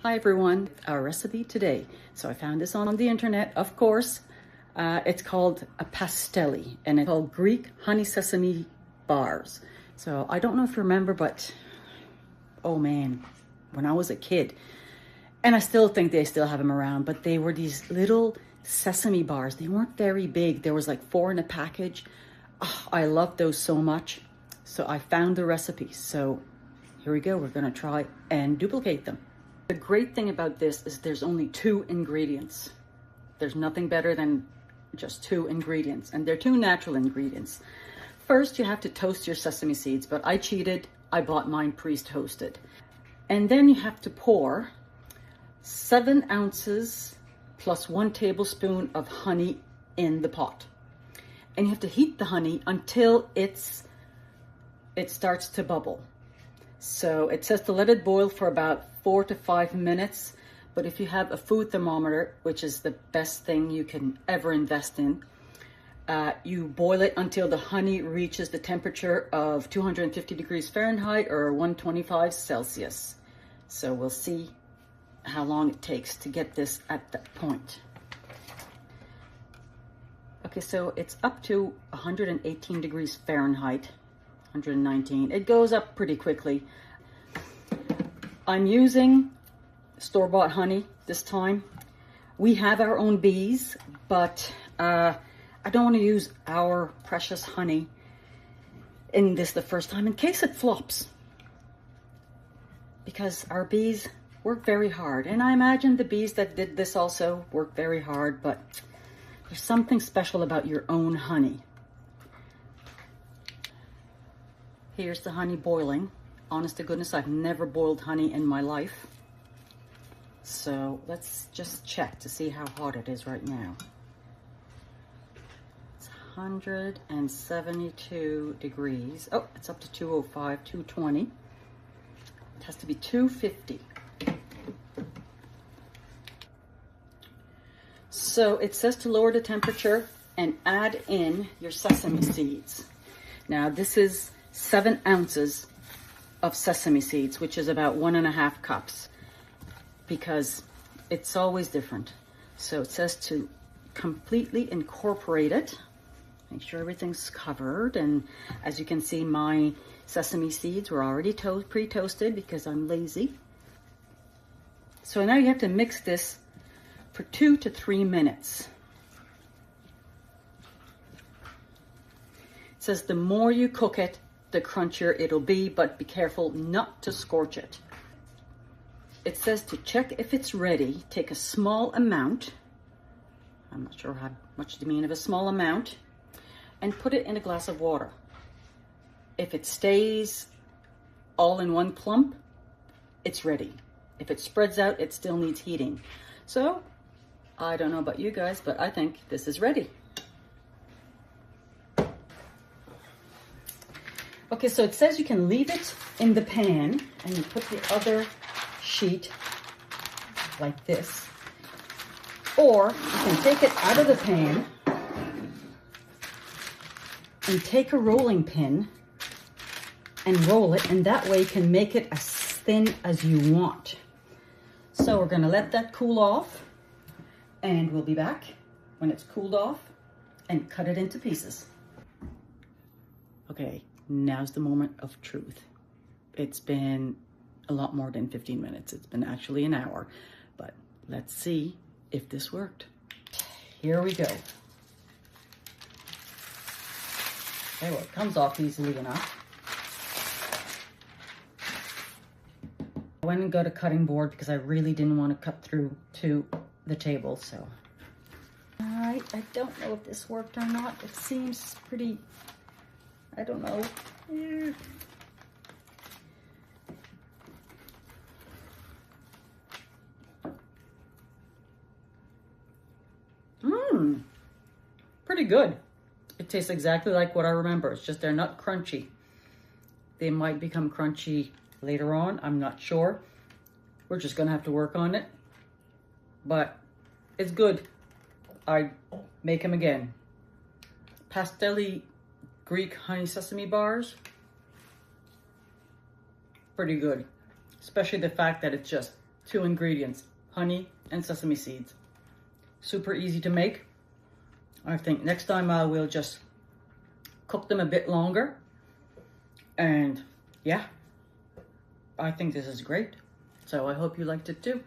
Hi everyone, our recipe today. So I found this on the internet, of course. It's called a pastelli and it's called Greek honey sesame bars. So I don't know if you remember, but oh man, when I was a kid, and I still think they still have them around, but they were these little sesame bars. They weren't very big. There was like 4 in a package. Oh, I loved those so much. So I found the recipe. So here we go. We're gonna try and duplicate them. The great thing about this is there's only 2 ingredients. There's nothing better than just 2 ingredients, and they're 2 natural ingredients. First, you have to toast your sesame seeds, but I cheated. I bought mine pre-toasted. And then you have to pour 7 ounces plus 1 tablespoon of honey in the pot. And you have to heat the honey until it starts to bubble. So it says to let it boil for about 4 to 5 minutes. But if you have a food thermometer, which is the best thing you can ever invest in, you boil it until the honey reaches the temperature of 250 degrees Fahrenheit or 125 Celsius. So we'll see how long it takes to get this at that point. Okay, so it's up to 118 degrees Fahrenheit. 119. It goes up pretty quickly. I'm using store-bought honey this time. We have our own bees, but I don't want to use our precious honey in this the first time in case it flops, because our bees work very hard, and I imagine the bees that did this also work very hard, but there's something special about your own honey. Here's the honey boiling. Honest to goodness, I've never boiled honey in my life. So let's just check to see how hot it is right now. It's 172 degrees. Oh, it's up to 205, 220. It has to be 250. So it says to lower the temperature and add in your sesame seeds. Now this is 7 ounces of sesame seeds, which is about 1.5 cups, because it's always different. So it says to completely incorporate it. Make sure everything's covered. And as you can see, my sesame seeds were already pre-toasted because I'm lazy. So now you have to mix this for 2 to 3 minutes. It says the more you cook it, the crunchier it'll be, but be careful not to scorch it. It says to check if it's ready, take a small amount. I'm not sure how much to mean of a small amount, and put it in a glass of water. If it stays all in one clump, it's ready. If it spreads out, it still needs heating. So I don't know about you guys, but I think this is ready. Okay, so it says you can leave it in the pan and you put the other sheet like this, or you can take it out of the pan and take a rolling pin and roll it, and that way you can make it as thin as you want. So we're gonna let that cool off, and we'll be back when it's cooled off and cut it into pieces. Okay. Now's the moment of truth. It's been a lot more than 15 minutes. It's been actually an hour, but let's see if this worked. Here we go. Okay, well, it comes off easily enough. I went and got a cutting board because I really didn't want to cut through to the table, so. All right, I don't know if this worked or not. It seems pretty, I don't know. Pretty good. It tastes exactly like what I remember. It's just they're not crunchy. They might become crunchy later on. I'm not sure. We're just gonna have to work on it. But it's good. I make them again. Pastelli Greek honey sesame bars. Pretty good. Especially the fact that it's just 2 ingredients, honey and sesame seeds. Super easy to make. I think next time I will just cook them a bit longer. And yeah, I think this is great. So I hope you liked it too.